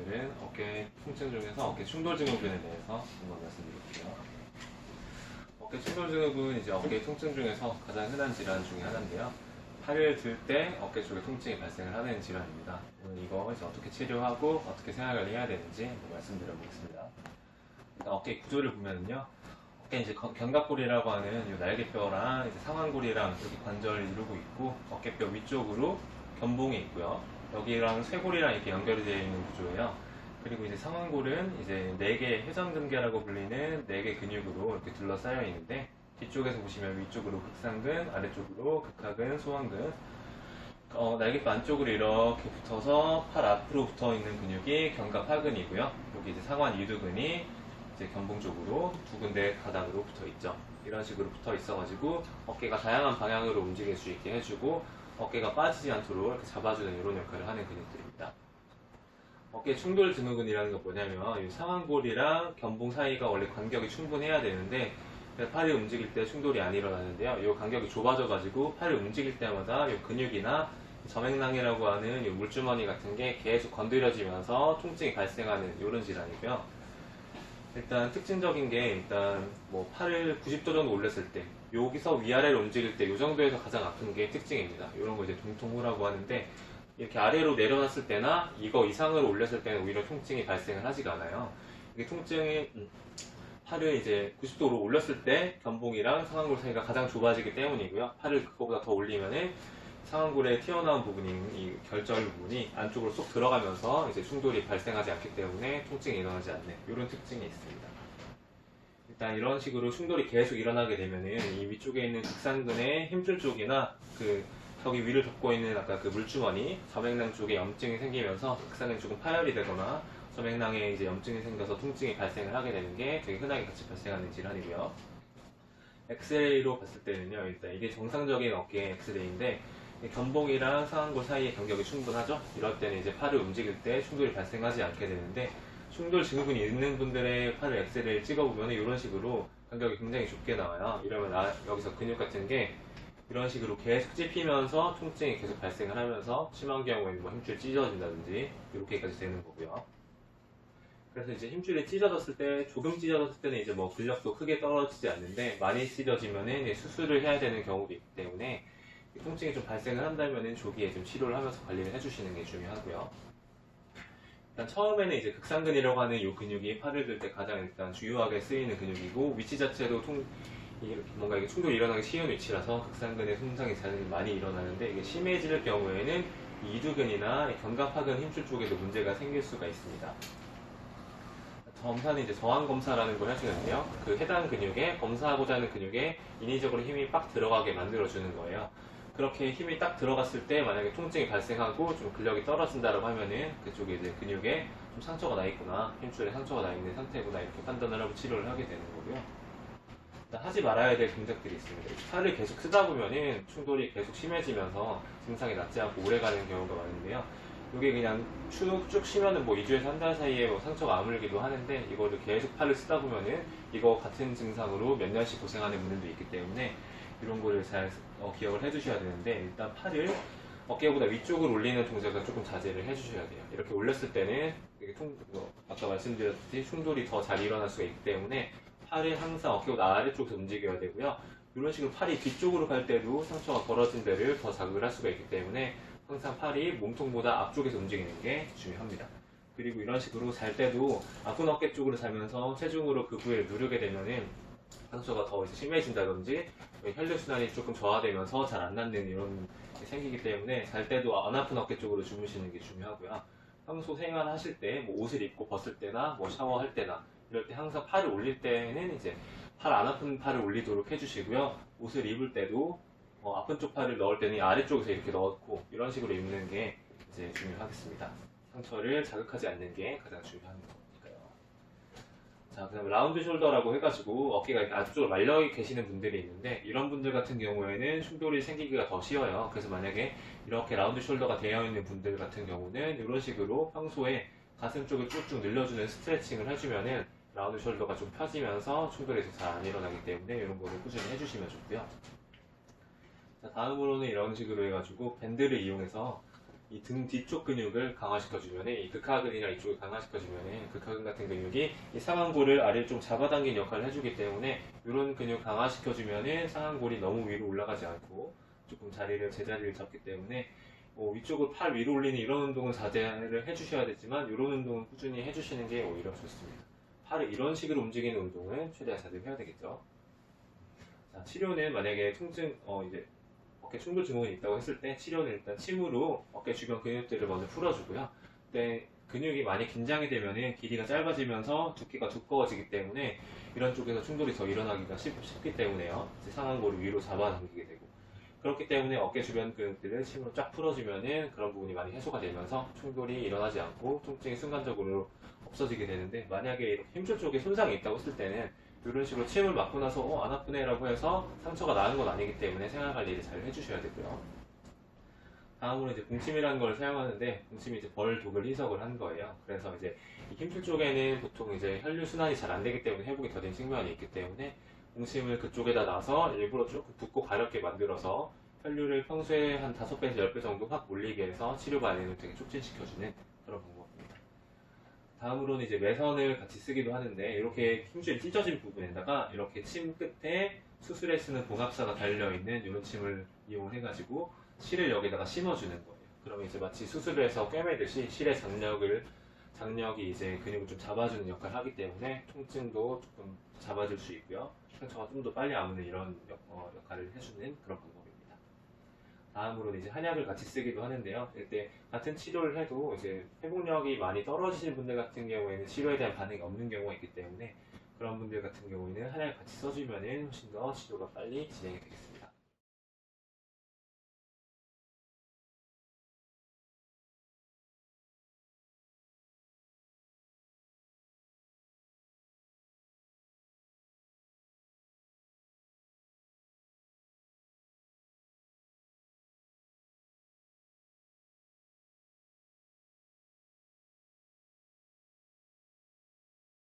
오늘은 어깨 통증 중에서 어깨 충돌 증후군에 대해서 한번 말씀드릴게요. 어깨 충돌 증후군은 이제 어깨 통증 중에서 가장 흔한 질환 중에 하나인데요. 팔을 들 때 어깨 쪽에 통증이 발생을 하는 질환입니다. 오늘 이거 이제 어떻게 치료하고 어떻게 생활을 해야 되는지 한번 말씀드려보겠습니다. 일단 어깨 구조를 보면은요. 어깨 이제 견갑골이라고 하는 이 날개뼈랑 이제 상완골이랑 이렇게 관절을 이루고 있고 어깨뼈 위쪽으로 견봉이 있고요. 여기랑 쇄골이랑 이렇게 연결이 되어 있는 구조예요. 그리고 이제 상완골은 이제 4개 회전근개라고 불리는 4개 근육으로 이렇게 둘러싸여 있는데 뒤쪽에서 보시면 위쪽으로 극상근, 아래쪽으로 극하근, 소완근 날개뼈 안쪽으로 이렇게 붙어서 팔 앞으로 붙어 있는 근육이 견갑하근이고요. 여기 이제 상완 유두근이 이제 견봉 쪽으로 두 군데 가닥으로 붙어 있죠. 이런 식으로 붙어 있어가지고 어깨가 다양한 방향으로 움직일 수 있게 해주고 어깨가 빠지지 않도록 이렇게 잡아주는 이런 역할을 하는 근육들입니다. 어깨 충돌 증후군이라는 건 뭐냐면 이 상완골이랑 견봉 사이가 원래 간격이 충분해야 되는데 팔이 움직일 때 충돌이 안 일어나는데요. 이 간격이 좁아져가지고 팔이 움직일 때마다 이 근육이나 점액낭이라고 하는 이 물주머니 같은 게 계속 건드려지면서 통증이 발생하는 이런 질환이고요. 일단 특징적인 게 일단 뭐 팔을 90도 정도 올렸을 때 여기서 위아래로 움직일 때 이 정도에서 가장 아픈 게 특징입니다. 이런 거 이제 동통후라고 하는데 이렇게 아래로 내려놨을 때나 이거 이상으로 올렸을 때는 오히려 통증이 발생을 하지가 않아요. 이게 통증이 팔을 이제 90도로 올렸을 때 견봉이랑 상완골 사이가 가장 좁아지기 때문이고요. 팔을 그거보다 더 올리면은 상완골에 튀어나온 부분이 이 결절 부분이 안쪽으로 쏙 들어가면서 이제 충돌이 발생하지 않기 때문에 통증이 일어나지 않는 이런 특징이 있습니다. 일단 이런 식으로 충돌이 계속 일어나게 되면은 이 위쪽에 있는 극상근의 힘줄 쪽이나 저기 위를 덮고 있는 아까 그 물주머니 점액낭 쪽에 염증이 생기면서 극상근이 조금 파열이 되거나 점액낭에 이제 염증이 생겨서 통증이 발생을 하게 되는 게 되게 흔하게 같이 발생하는 질환이고요. 엑스레이로 봤을 때는요, 일단 이게 정상적인 어깨 엑스레이인데 견봉이랑 상완골 사이의 간격이 충분하죠. 이럴 때는 이제 팔을 움직일 때 충돌이 발생하지 않게 되는데 충돌 증후군이 있는 분들의 팔을 엑스레이를 찍어보면 이런 식으로 간격이 굉장히 좁게 나와요. 이러면 여기서 근육 같은 게 이런 식으로 계속 찝히면서 통증이 계속 발생을 하면서 심한 경우에는 뭐 힘줄 찢어진다든지 이렇게까지 되는 거고요. 그래서 이제 힘줄이 찢어졌을 때, 조금 찢어졌을 때는 이제 뭐 근력도 크게 떨어지지 않는데 많이 찢어지면은 이제 수술을 해야 되는 경우도 있기 때문에 통증이 좀 발생을 한다면은 조기에 좀 치료를 하면서 관리를 해주시는 게 중요하고요. 일단 처음에는 이제 극상근이라고 하는 이 근육이 팔을 들 때 가장 일단 주요하게 쓰이는 근육이고 위치 자체도 뭔가 이게 충돌이 일어나기 쉬운 위치라서 극상근의 손상이 가장 많이 일어나는데 이게 심해질 경우에는 이두근이나 견갑하근 힘줄 쪽에도 문제가 생길 수가 있습니다. 검사는 이제 저항 검사라는 걸 해주는데요. 그 해당 근육에 검사하고자 하는 근육에 인위적으로 힘이 빡 들어가게 만들어주는 거예요. 그렇게 힘이 딱 들어갔을 때 만약에 통증이 발생하고 좀 근력이 떨어진다고 하면은 그쪽에 이제 근육에 좀 상처가 나 있구나, 힘줄에 상처가 나 있는 상태구나 이렇게 판단을 하고 치료를 하게 되는 거고요. 하지 말아야 될 동작들이 있습니다. 팔을 계속 쓰다 보면은 충돌이 계속 심해지면서 증상이 낫지 않고 오래가는 경우가 많은데요. 이게 그냥 쭉 쉬면은 뭐 2주에서 한 달 사이에 뭐 상처가 아물기도 하는데 이거를 계속 팔을 쓰다 보면은 이거 같은 증상으로 몇 년씩 고생하는 분들도 있기 때문에 이런 거를 잘 기억을 해주셔야 되는데 일단 팔을 어깨보다 위쪽으로 올리는 동작을 조금 자제를 해주셔야 돼요. 이렇게 올렸을 때는 아까 말씀드렸듯이 충돌이 더 잘 일어날 수가 있기 때문에 팔을 항상 어깨보다 아래쪽에서 움직여야 되고요. 이런 식으로 팔이 뒤쪽으로 갈 때도 상처가 벌어진 데를 더 자극을 할 수가 있기 때문에 항상 팔이 몸통보다 앞쪽에서 움직이는 게 중요합니다. 그리고 이런 식으로 잘 때도 아픈 어깨 쪽으로 자면서 체중으로 그 부위를 누르게 되면은 상처가 더 심해진다든지 혈류순환이 조금 저하되면서 잘 안 낫는 이런 게 생기기 때문에 잘 때도 안 아픈 어깨 쪽으로 주무시는 게 중요하고요. 평소 생활하실 때 뭐 옷을 입고 벗을 때나 뭐 샤워할 때나 이럴 때 항상 팔을 올릴 때는 이제 팔 안 아픈 팔을 올리도록 해주시고요. 옷을 입을 때도 아픈 쪽 팔을 넣을 때는 아래쪽에서 이렇게 넣고 이런 식으로 입는 게 이제 중요하겠습니다. 상처를 자극하지 않는 게 가장 중요한 거니까요. 자, 그 다음에 라운드 숄더라고 해가지고 어깨가 안쪽으로 말려 계시는 분들이 있는데 이런 분들 같은 경우에는 충돌이 생기기가 더 쉬워요. 그래서 만약에 이렇게 라운드 숄더가 되어 있는 분들 같은 경우는 이런 식으로 평소에 가슴 쪽을 쭉쭉 늘려주는 스트레칭을 해주면은 라운드 숄더가 좀 펴지면서 충돌이 잘 안 일어나기 때문에 이런 거를 꾸준히 해주시면 좋고요. 자, 다음으로는 이런 식으로 해가지고 밴드를 이용해서 이 등 뒤쪽 근육을 강화시켜주면은, 이 극하근이나 이쪽을 강화시켜주면은, 극하근 같은 근육이 이 상완골을 아래로 좀 잡아당긴 역할을 해주기 때문에, 이런 근육 강화시켜주면은 상완골이 너무 위로 올라가지 않고, 조금 제자리를 잡기 때문에, 위쪽을 팔 위로 올리는 이런 운동은 자제를 해주셔야 되지만, 이런 운동은 꾸준히 해주시는 게 오히려 좋습니다. 팔을 이런 식으로 움직이는 운동은 최대한 자제해야 되겠죠. 자, 치료는 만약에 이제 어깨 충돌 증후군이 있다고 했을 때 치료는 일단 침으로 어깨 주변 근육들을 먼저 풀어주고요. 근데 근육이 많이 긴장이 되면은 길이가 짧아지면서 두께가 두꺼워지기 때문에 이런 쪽에서 충돌이 더 일어나기가 쉽기 때문에요. 이제 상완골을 위로 잡아당기게 되고 그렇기 때문에 어깨 주변 근육들을 침으로 쫙 풀어주면은 그런 부분이 많이 해소가 되면서 충돌이 일어나지 않고 통증이 순간적으로 없어지게 되는데 만약에 이렇게 힘줄 쪽에 손상이 있다고 했을 때는 이런 식으로 침을 맞고 나서 안 아프네 라고 해서 상처가 나는 건 아니기 때문에 생활관리를 잘 해주셔야 되고요. 다음으로 이제 봉침이라는 걸 사용하는데 봉침이 이제 벌 독을 희석을 한 거예요. 그래서 이제 이 힘줄 쪽에는 보통 이제 혈류 순환이 잘 안 되기 때문에 회복이 더딘 측면이 있기 때문에 봉침을 그쪽에다 놔서 일부러 조금 붓고 가렵게 만들어서 혈류를 평소에 한 5배에서 10배 정도 확 몰리게 해서 치료 반응을 되게 촉진시켜주는 그런 방법입니다. 다음으로는 이제 매선을 같이 쓰기도 하는데 이렇게 힘줄이 찢어진 부분에다가 이렇게 침 끝에 수술에 쓰는 봉합사가 달려있는 이런 침을 이용을 해가지고 실을 여기다가 심어주는 거예요. 그러면 이제 마치 수술을 해서 꿰매듯이 실의 장력이 이제 근육을 좀 잡아주는 역할을 하기 때문에 통증도 조금 잡아줄 수 있고요. 상처가 좀 더 빨리 아무는 이런 역할을 해주는 그런 방법입니다. 다음으로는 이제 한약을 같이 쓰기도 하는데요. 이때 같은 치료를 해도 이제 회복력이 많이 떨어지신 분들 같은 경우에는 치료에 대한 반응이 없는 경우가 있기 때문에 그런 분들 같은 경우에는 한약을 같이 써주면은 훨씬 더 치료가 빨리 진행이 되겠습니다.